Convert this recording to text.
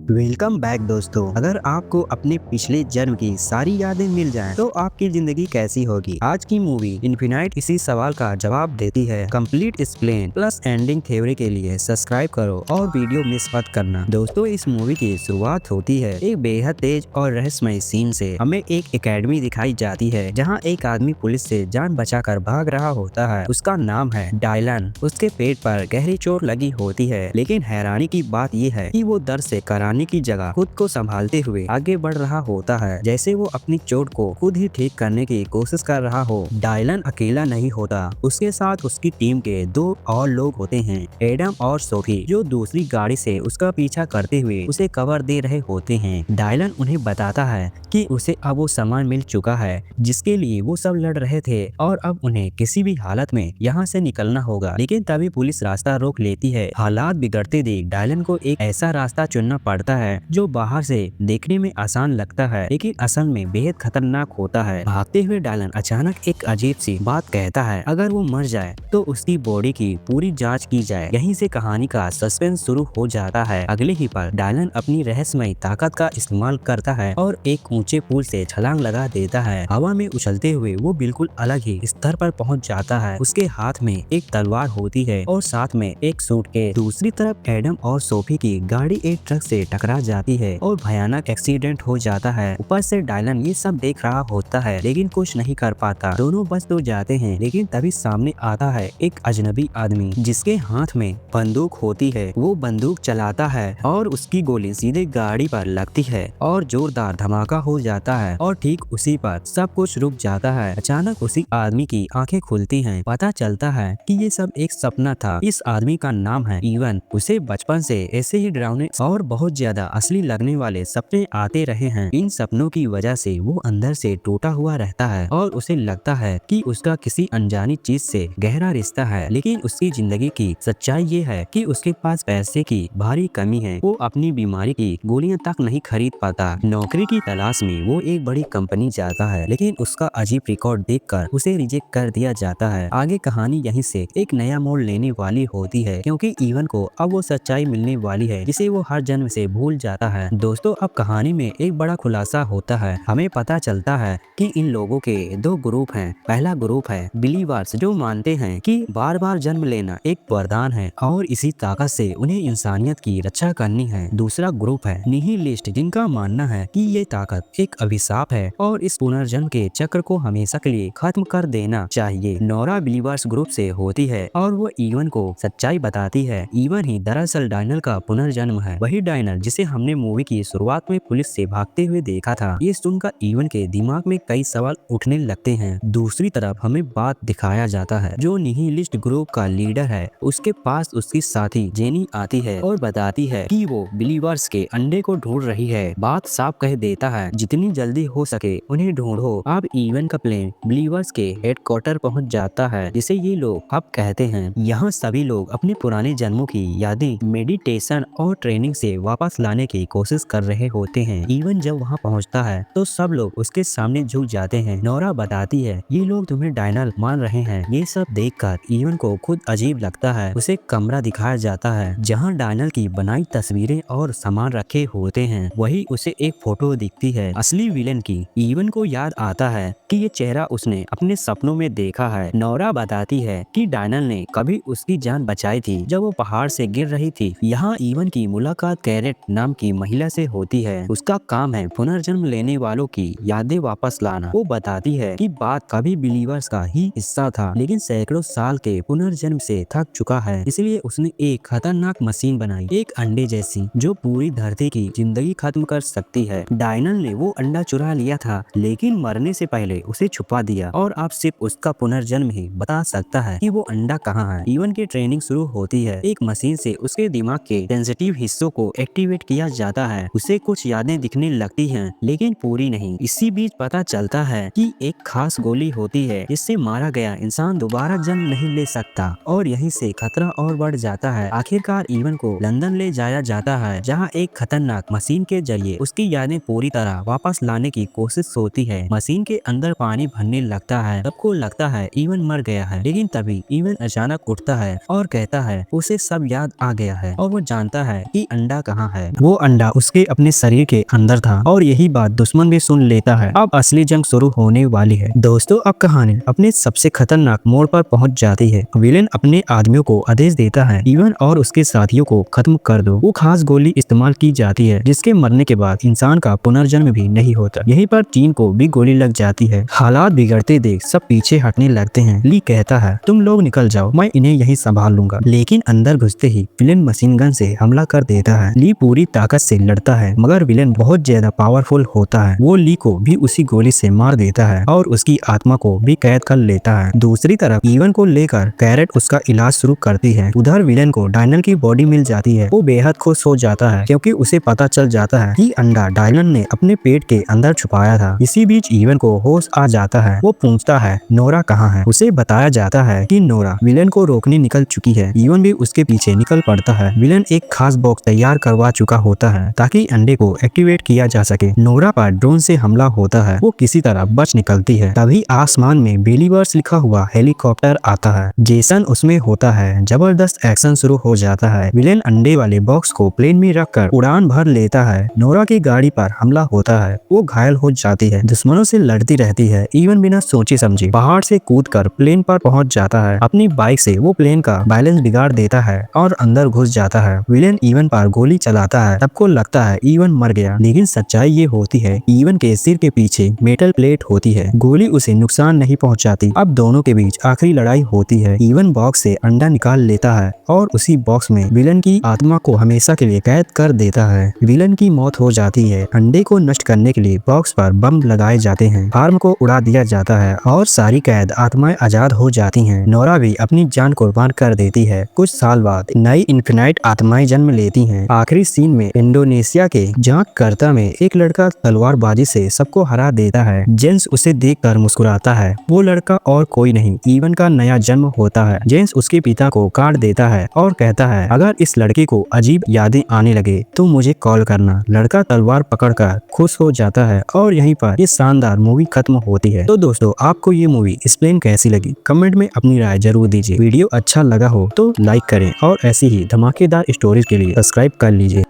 Welcome back दोस्तों। अगर आपको अपने पिछले जन्म की सारी यादें मिल जाएं, तो आपकी जिंदगी कैसी होगी। आज की मूवी इन्फिनाइट इसी सवाल का जवाब देती है। Complete explain plus ending theory के लिए सब्सक्राइब करो और वीडियो मिस मत करना। दोस्तों, इस मूवी की शुरुआत होती है एक बेहद तेज और रहस्यमय सीन से। हमें एक एकेडमी दिखाई जाती है जहाँ एक आदमी पुलिस से जान बचाकर भाग रहा होता है। उसका नाम है डायलन। उसके पेट पर गहरी चोट लगी होती है, लेकिन हैरानी की बात यह है कि वो दर्द से कराने की जगह खुद को संभालते हुए आगे बढ़ रहा होता है, जैसे वो अपनी चोट को खुद ही ठीक करने की कोशिश कर रहा हो। डायलन अकेला नहीं होता, उसके साथ उसकी टीम के दो और लोग होते हैं, एडम और सोफी, जो दूसरी गाड़ी से उसका पीछा करते हुए उसे कवर दे रहे होते हैं। डायलन उन्हें बताता है कि उसे अब वो सामान मिल चुका है जिसके लिए वो सब लड़ रहे थे और अब उन्हें किसी भी हालत में यहाँ से निकलना होगा। लेकिन तभी पुलिस रास्ता रोक लेती है। हालात बिगड़ते देख डायलन को एक ऐसा रास्ता चुनना पड़ता है जो बाहर से देखने में आसान लगता है, लेकिन असल में बेहद खतरनाक होता है। भागते हुए डायलन अचानक एक अजीब सी बात कहता है, अगर वो मर जाए तो उसकी बॉडी की पूरी जांच की जाए। यहीं से कहानी का सस्पेंस शुरू हो जाता है। अगले ही पल डायलन अपनी रहस्यमय ताकत का इस्तेमाल करता है और एक ऊंचे पुल से छलांग लगा देता है। हवा में उछलते हुए वो बिल्कुल अलग ही स्तर पर पहुंच जाता है। उसके हाथ में एक तलवार होती है और साथ में एक सूटकेस। दूसरी तरफ एडम और सोफी की गाड़ी एक ट्रक से टकरा जाती है और भयानक एक्सीडेंट हो जाता है। ऊपर से डायलन ये सब देख रहा होता है, लेकिन कुछ नहीं कर पाता। दोनों बच तो जाते हैं, लेकिन तभी सामने आता है एक अजनबी आदमी जिसके हाथ में बंदूक होती है। वो बंदूक चलाता है और उसकी गोली सीधे गाड़ी पर लगती है और जोरदार धमाका हो जाता है और ठीक उसी पर सब कुछ रुक जाता है। अचानक उसी आदमी की आंखें खुलती हैं। पता चलता है कि ये सब एक सपना था। इस आदमी का नाम है इवन। उसे बचपन से ऐसे ही डरावने और बहुत ज्यादा असली लगने वाले सपने आते रहे हैं। इन सपनों की वजह से वो अंदर से टूटा हुआ रहता है और उसे लगता है कि उसका किसी अनजानी चीज से गहरा रिश्ता है। लेकिन उसकी जिंदगी की सच्चाई ये है कि उसके पास पैसे की भारी कमी है। वो अपनी बीमारी की गोलियां तक नहीं खरीद पाता। नौकरी की तलाश में वो एक बड़ी कंपनी जाता है, लेकिन उसका अजीब रिकॉर्ड देखकर उसे रिजेक्ट कर दिया जाता है। आगे कहानी यहीं से एक नया मोड़ लेने वाली होती है, क्योंकि इवन को अब वो सच्चाई मिलने वाली है जिसे वो हर जन्म से भूल जाता है। दोस्तों, अब कहानी में एक बड़ा खुलासा होता है। हमें पता चलता है कि इन लोगों के दो ग्रुप हैं। पहला ग्रुप है बिलीवर्स, जो मानते हैं कि बार बार जन्म लेना एक वरदान है और इसी ताकत से उन्हें इंसानियत की रक्षा करनी है। दूसरा ग्रुप है निहिलिस्ट, जिनका मानना है कि ये ताकत एक अभिशाप है और इस पुनर्जन्म के चक्र को हमेशा के लिए खत्म कर देना चाहिए। नोरा बिलीवर्स ग्रुप से होती है और वो इवन को सच्चाई बताती है। इवन ही दरअसल डायनल का पुनर्जन्म है, वही डायनल जिसे हमने मूवी की शुरुआत में पुलिस से भागते हुए देखा था। ये सुनकर इवन के दिमाग में कई सवाल उठने लगते हैं। दूसरी तरफ हमें बात दिखाया जाता है जो निहिलिस्ट ग्रुप का लीडर है। उसके पास उसकी साथी जेनी आती है और बताती है कि वो बिलीवर्स के अंडे को ढूंढ रही है। बात साफ कह देता है, जितनी जल्दी हो सके उन्हें ढूंढो। अब इवन का प्लेन बिलीवर्स के हेडक्वार्टर पहुंच जाता है, जिसे ये लोग अब कहते हैं। यहाँ सभी लोग अपने पुराने जन्मों की यादें, मेडिटेशन और ट्रेनिंग से वापस लाने की कोशिश कर रहे होते हैं। इवन जब वहाँ पहुँचता है तो सब लोग उसके सामने झुक जाते हैं। नोरा बताती है, ये लोग तुम्हें डायनल मान रहे हैं। ये सब देखकर इवन को खुद अजीब लगता है। उसे कमरा दिखाया जाता है जहाँ डायनल की बनाई तस्वीरें और सामान रखे होते हैं। वही उसे एक फोटो दिखती है असली विलेन की। इवन को याद आता है कि ये चेहरा उसने अपने सपनों में देखा है। नोरा बताती है कि डायनल ने कभी उसकी जान बचाई थी जब वो पहाड़ से गिर रही थी। यहाँ इवन की मुलाकात कैरेट नाम की महिला से होती है। उसका काम है पुनर्जन्म लेने वालों की यादें वापस लाना। वो बताती है कि बात कभी बिलीवर्स का ही हिस्सा था, लेकिन सैकड़ों साल के पुनर्जन्म से थक चुका है, इसलिए उसने एक खतरनाक मशीन बनाई, एक अंडे जैसी, जो पूरी धरती की जिंदगी खत्म कर सकती है। डायनल ने वो अंडा चुरा लिया था, लेकिन मरने से पहले उसे छुपा दिया और अब सिर्फ उसका पुनर्जन्म ही बता सकता है कि वो अंडा कहाँ है। इवन की ट्रेनिंग शुरू होती है। एक मशीन से उसके दिमाग के सेंसिटिव हिस्सों को एक्टिवेट किया जाता है। उसे कुछ यादें दिखने लगती हैं, लेकिन पूरी नहीं। इसी बीच पता चलता है कि एक खास गोली होती है जिससे मारा गया इंसान दोबारा जन्म नहीं ले सकता और यहीं से खतरा और बढ़ जाता है। आखिरकार इवन को लंदन ले जाया जाता है, जहां एक खतरनाक मशीन के जरिए उसकी यादें पूरी तरह वापस लाने की कोशिश होती है। मशीन के अंदर पानी भरने लगता है। सबको लगता है इवन मर गया है, लेकिन तभी इवन अचानक उठता है और कहता है उसे सब याद आ गया है और वो जानता है कि अंडा कहाँ है। वो अंडा उसके अपने शरीर के अंदर था और यही बात दुश्मन भी सुन लेता है। अब असली जंग शुरू होने वाली है। दोस्तों, अब कहानी अपने सबसे खतरनाक मोड़ पर पहुंच जाती है। विलेन अपने आदमियों को आदेश देता है, इवन और उसके साथियों को खत्म कर दो। वो खास गोली इस्तेमाल की जाती है जिसके मरने के बाद इंसान का पुनर्जन्म भी नहीं होता। यहीं पर टीम को भी गोली लग जाती है। हालात बिगड़ते देख सब पीछे हटने लगते हैं। ली कहता है, तुम लोग निकल जाओ, मैं इन्हें यहीं संभाल लूंगा। लेकिन अंदर घुसते ही विलेन मशीन गन से हमला कर देता है। ली पूरी ताकत से लड़ता है मगर विलेन बहुत ज्यादा पावरफुल होता है। वो ली को भी उसी गोली से मार देता है और उसकी आत्मा को भी कैद कर लेता है। दूसरी तरफ इवन को लेकर कैरेट उसका इलाज शुरू करती है। उधर विलेन को डायनल की बॉडी मिल जाती है। वो बेहद खुश हो जाता है क्योंकि उसे पता चल जाता है कि अंडा डायनल ने अपने पेट के अंदर छुपाया था। इसी बीच इवन को होश आ जाता है। वो पूछता है नोरा कहाँ है। उसे बताया जाता है कि नोरा विलेन को रोकने निकल चुकी है। इवन भी उसके पीछे निकल पड़ता है। विलेन एक खास बॉक्स तैयार करवा चुका होता है ताकि अंडे को एक्टिवेट किया जा सके। नोरा पर ड्रोन से हमला होता है। वो किसी तरह बच निकलती है। तभी आसमान में बिलीवर्स लिखा हुआ हेलीकॉप्टर आता है। जेसन उसमें होता है। जबरदस्त एक्शन शुरू हो जाता है। विलेन अंडे वाले बॉक्स को प्लेन में रखकर उड़ान भर लेता है। नोरा की गाड़ी पर हमला होता है। वो घायल हो जाती है। दुश्मनों से लड़ती रहती है। इवन बिना सोचे समझे पहाड़ से कूदकर प्लेन पर पहुंच जाता है। अपनी बाइक से वो प्लेन का बैलेंस बिगाड़ देता है और अंदर घुस जाता है। विलेन इवन पर गोली चलाता है। सबको लगता है इवन मर गया, लेकिन सच्चाई ये होती है इवन के सिर के पीछे मेटल प्लेट होती है। गोली उसे नुकसान नहीं पहुंचाती। अब दोनों के बीच आखिरी लड़ाई होती है। इवन बॉक्स से अंडा निकाल लेता है और उसी बॉक्स में विलन की आत्मा को हमेशा के लिए कैद कर देता है। विलन की मौत हो जाती है। अंडे को नष्ट करने के लिए बॉक्स पर बम लगाए जाते हैं। फार्म को उड़ा दिया जाता है और सारी कैद आत्माएं आजाद हो जाती हैं। नोरा भी अपनी जान कुर्बान कर देती है। कुछ साल बाद नई इन्फिनाइट आत्माएं जन्म लेती हैं। आखिरी सीन में इंडोनेशिया के जाकर्ता में एक लड़का तलवारबाजी से सबको हरा देता है। जेम्स उसे देखकर मुस्कुराता है। वो लड़का और कोई नहीं इवन का नया जन्म होता है। जेम्स उसके पिता को काट देता है और कहता है अगर इस लड़के को अजीब यादें आने लगे तो मुझे कॉल करना। लड़का तलवार पकड़कर खुश हो जाता है और यहीं पर ये शानदार मूवी खत्म होती है। तो दोस्तों, आपको ये मूवी एक्सप्लेन कैसी लगी कमेंट में अपनी राय जरूर दीजिए। वीडियो अच्छा लगा हो तो लाइक करें और ऐसी ही धमाकेदार स्टोरीज के लिए सब्सक्राइब कर लीजिए।